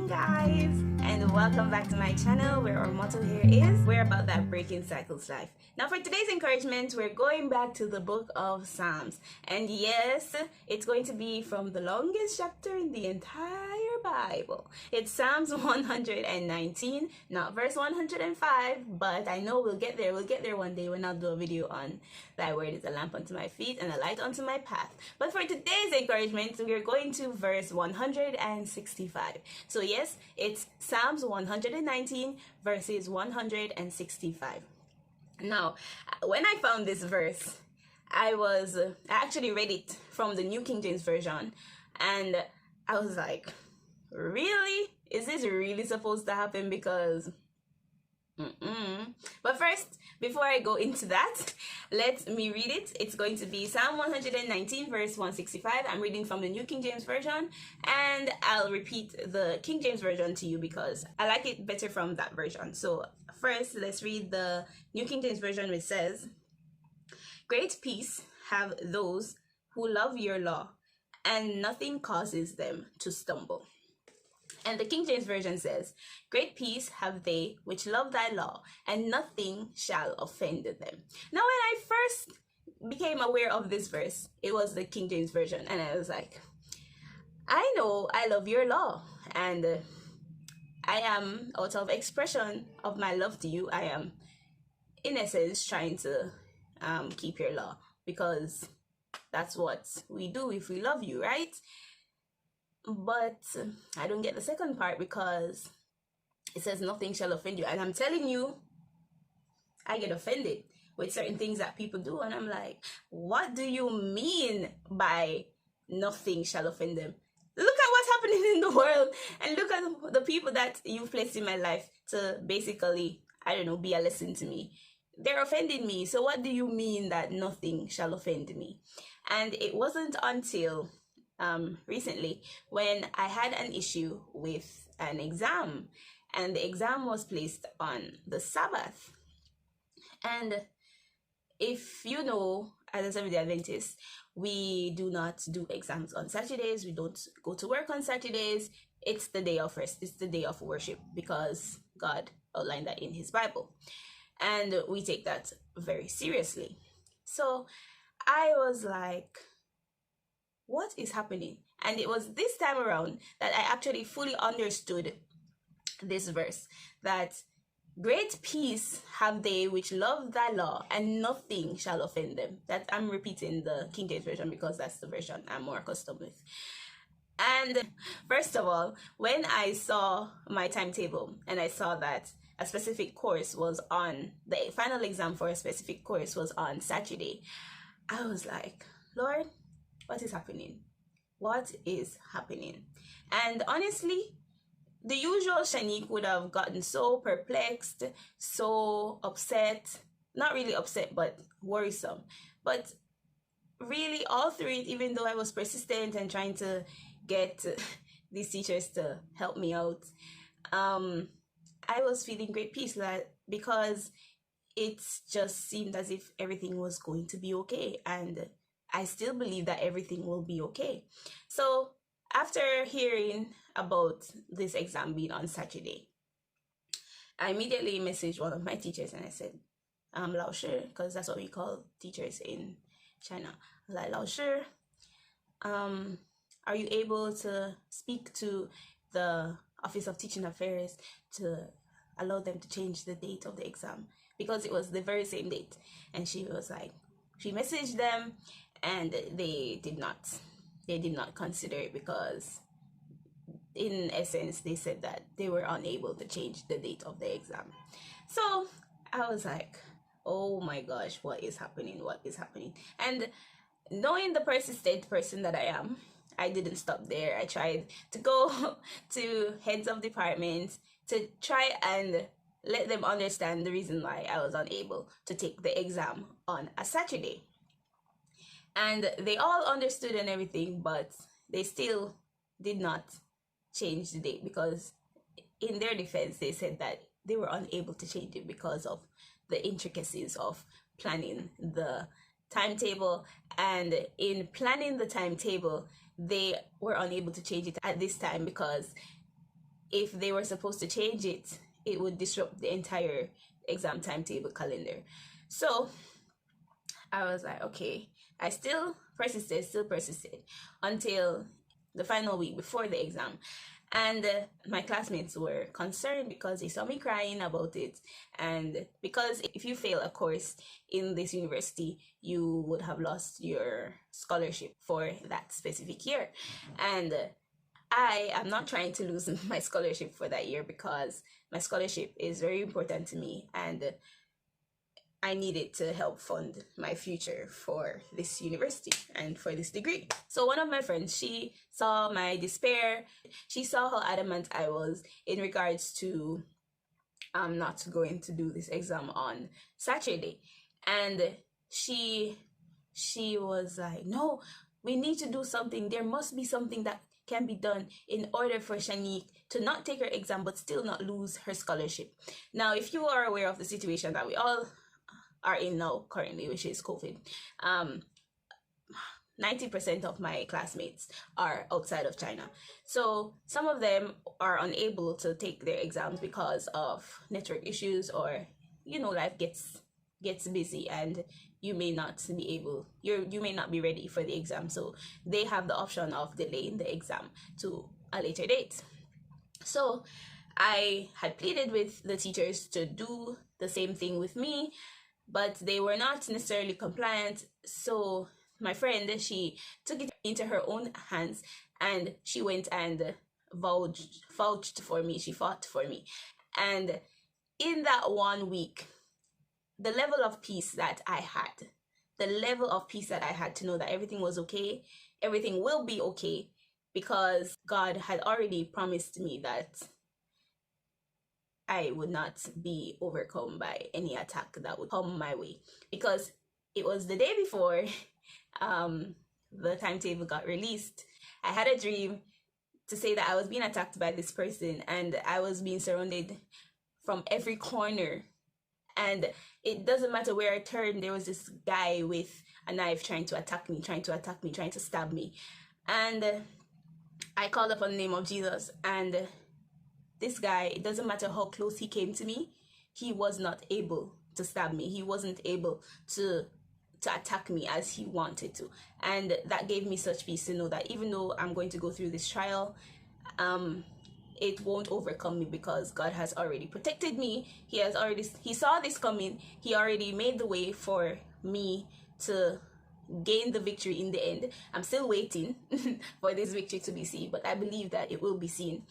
Shalom guys, and welcome back to my channel where our motto here is we're about that breaking cycles life. Now for today's encouragement, we're going back to the book of Psalms, and yes, it's going to be from the longest chapter in the entire Bible. It's Psalms 119, not verse 105, but I know we'll get there one day when I'll do a video on thy word is a lamp unto my feet and a light unto my path. But for today's encouragement, we're going to verse 165. So yes, it's Psalms 119 verses 165. Now, when I found this verse, I actually read it from the New King James Version, and I was like, really? Is this really supposed to happen? Because But first, before I go into that, let me read it. It's going to be Psalm 119 verse 165. I'm reading from the New King James Version, and I'll repeat the King James Version to you because I like it better from that version. So first, let's read the New King James Version, which says, "Great peace have those who love your law, and nothing causes them to stumble." And the King James Version says, "Great peace have they which love thy law, and nothing shall offend them." Now, when I first became aware of this verse, it was the King James Version, and I was like, I know I love your law, and I am, out of expression of my love to you, I am, in essence, trying to keep your law, because that's what we do if we love you, right? But I don't get the second part, because it says nothing shall offend you. And I'm telling you, I get offended with certain things that people do. And I'm like, what do you mean by nothing shall offend them? Look at what's happening in the world. And look at the people that you've placed in my life to basically, I don't know, be a lesson to me. They're offending me. So what do you mean that nothing shall offend me? And it wasn't until recently when I had an issue with an exam, and the exam was placed on the Sabbath. And if you know, as a Seventh-day Adventist, we do not do exams on Saturdays. We don't go to work on Saturdays. It's the day of rest. It's the day of worship, because God outlined that in his Bible, and we take that very seriously. So I was like, what is happening? And it was this time around that I actually fully understood this verse, that great peace have they which love thy law, and nothing shall offend them. That I'm repeating the King James Version because that's the version I'm more accustomed with. And first of all, when I saw my timetable and I saw that a specific course was on, the final exam for a specific course was on Saturday, I was like, Lord, what is happening? What is happening? And honestly, the usual Shanique would have gotten so perplexed, so upset, not really upset, but worrisome. But really, all through it, even though I was persistent and trying to get these teachers to help me out, I was feeling great peace, because it just seemed as if everything was going to be okay. And I still believe that everything will be okay. So after hearing about this exam being on Saturday, I immediately messaged one of my teachers and I said, Lao Shi, because that's what we call teachers in China. I was like, Lao Shi, are you able to speak to the Office of Teaching Affairs to allow them to change the date of the exam? Because it was the very same date. And she was like, she messaged them, and they did not consider it, because in essence they said that they were unable to change the date of the exam. So I was like, oh my gosh, what is happening? And knowing the persistent person that I am, I didn't stop there. I tried to go to heads of departments to try and let them understand the reason why I was unable to take the exam on a Saturday. And they all understood and everything, but they still did not change the date, because in their defense, they said that they were unable to change it because of the intricacies of planning the timetable. And in planning the timetable, they were unable to change it at this time because if they were supposed to change it, it would disrupt the entire exam timetable calendar. So I was like, okay. I still persisted until the final week before the exam. And my classmates were concerned because they saw me crying about it. And because if you fail a course in this university, you would have lost your scholarship for that specific year. And I am not trying to lose my scholarship for that year, because my scholarship is very important to me, and I needed to help fund my future for this university and for this degree. So one of my friends, she saw my despair. She saw how adamant I was in regards to not going to do this exam on Saturday. And she was like, no, we need to do something. There must be something that can be done in order for Shanique to not take her exam but still not lose her scholarship. Now, if you are aware of the situation that we all are in now currently, which is COVID, 90% of my classmates are outside of China. So some of them are unable to take their exams because of network issues, or life gets busy and you may not be able, you may not be ready for the exam. So they have the option of delaying the exam to a later date. So I had pleaded with the teachers to do the same thing with me, but they were not necessarily compliant. So my friend, she took it into her own hands and she went and vouched for me. She fought for me. And in that 1 week, the level of peace that I had, to know that everything was okay, everything will be okay, because God had already promised me that I would not be overcome by any attack that would come my way. Because it was the day before the timetable got released. I had a dream to say that I was being attacked by this person and I was being surrounded from every corner. And it doesn't matter where I turned, there was this guy with a knife trying to attack me, trying to stab me. And I called upon the name of Jesus, and this guy, it doesn't matter how close he came to me, he was not able to stab me. He wasn't able to attack me as he wanted to. And that gave me such peace to know that even though I'm going to go through this trial, it won't overcome me, because God has already protected me. He saw this coming. He already made the way for me to gain the victory in the end. I'm still waiting for this victory to be seen, but I believe that it will be seen.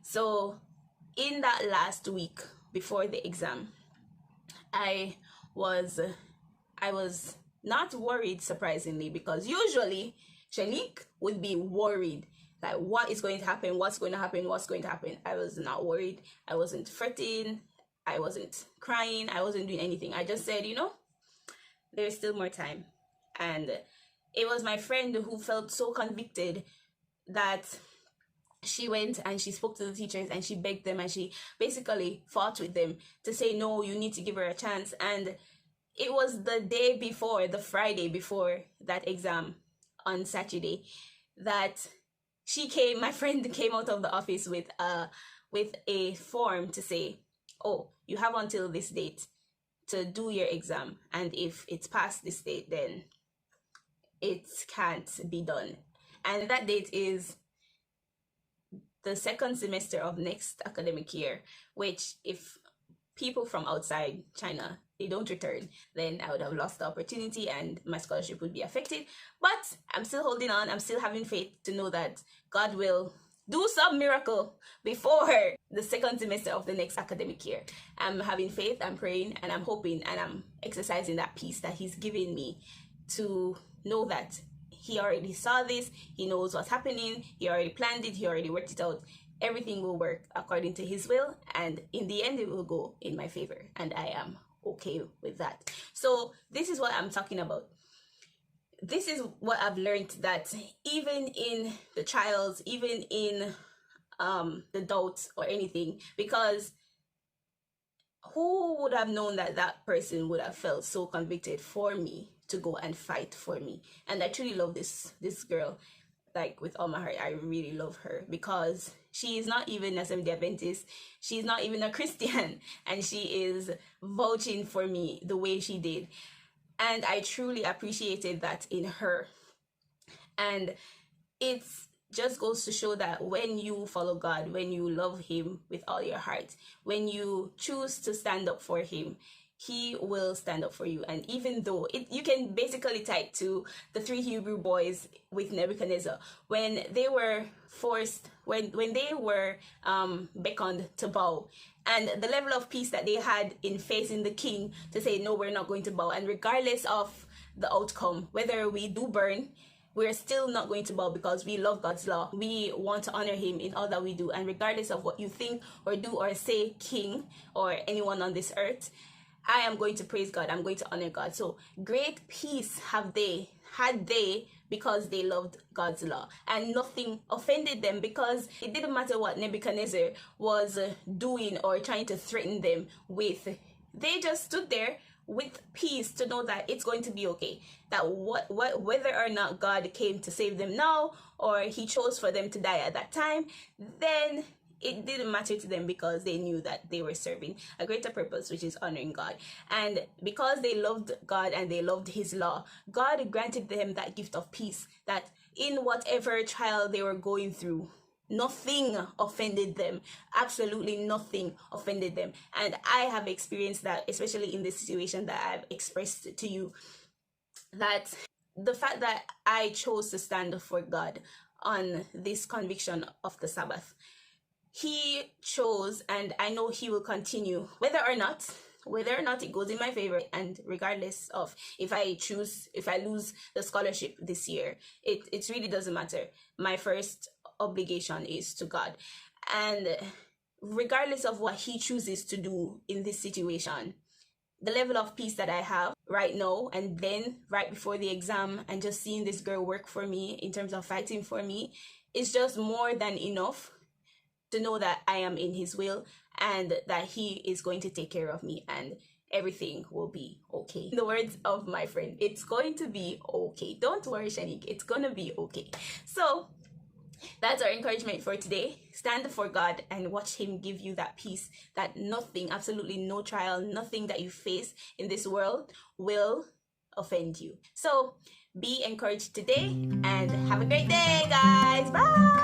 So in that last week before the exam, I was not worried, surprisingly, because usually Shanique would be worried, like, what is going to happen, what's going to happen. I was not worried. I wasn't fretting, I wasn't crying, I wasn't doing anything. I just said, there's still more time. And it was my friend who felt so convicted that she went and she spoke to the teachers and she begged them and she basically fought with them to say, no, you need to give her a chance. And it was the day before, the Friday before that exam on Saturday, that my friend came out of the office with a form to say, oh, you have until this date to do your exam, and if it's past this date, then it can't be done. And that date is the second semester of next academic year, which, if people from outside China, they don't return, then I would have lost the opportunity and my scholarship would be affected. But I'm still holding on. I'm still having faith to know that God will do some miracle before the second semester of the next academic year. I'm having faith, I'm praying, and I'm hoping, and I'm exercising that peace that He's giving me, to know that He already saw this, He knows what's happening, He already planned it, He already worked it out. Everything will work according to His will, and in the end it will go in my favor, and I am okay with that. So this is what I'm talking about. This is what I've learned, that even in the trials, even in the doubts or anything, because who would have known that that person would have felt so convicted for me to go and fight for me? And I truly love this girl like with all my heart, I really love her, because she is not even a Seventh-day Adventist, she's not even a Christian, and she is vouching for me the way she did. And I truly appreciated that in her. And it's just goes to show that when you follow God, when you love him with all your heart, when you choose to stand up for him, he will stand up for you. And even though you can basically tie it to the 3 Hebrew boys with Nebuchadnezzar, when they were forced, when they were beckoned to bow, and the level of peace that they had in facing the king to say, no, we're not going to bow, and regardless of the outcome, whether we do burn, we're still not going to bow, because we love God's law. We want to honor him in all that we do. And regardless of what you think or do or say, king or anyone on this earth, I am going to praise God. I'm going to honor God. So great peace had they because they loved God's law, and nothing offended them, because it didn't matter what Nebuchadnezzar was doing or trying to threaten them with. They just stood there with peace to know that it's going to be okay, that whether or not God came to save them now, or he chose for them to die at that time, then it didn't matter to them, because they knew that they were serving a greater purpose, which is honoring God. And because they loved God and they loved his law, God granted them that gift of peace, that in whatever trial they were going through, nothing offended them. Absolutely nothing offended them. And I have experienced that, especially in this situation that I've expressed to you, that the fact that I chose to stand for God on this conviction of the Sabbath, he chose, and I know he will continue, whether or not it goes in my favor, and regardless of if I lose the scholarship this year, it really doesn't matter. My first obligation is to God. And regardless of what he chooses to do in this situation, the level of peace that I have right now, and then right before the exam, and just seeing this girl work for me in terms of fighting for me, is just more than enough to know that I am in his will, and that he is going to take care of me, and everything will be okay. In the words of my friend, it's going to be okay. Don't worry, Shanik, it's gonna be okay. So that's our encouragement for today. Stand for God and watch him give you that peace that nothing, absolutely no trial, nothing that you face in this world will offend you. So be encouraged today, and have a great day, guys. Bye.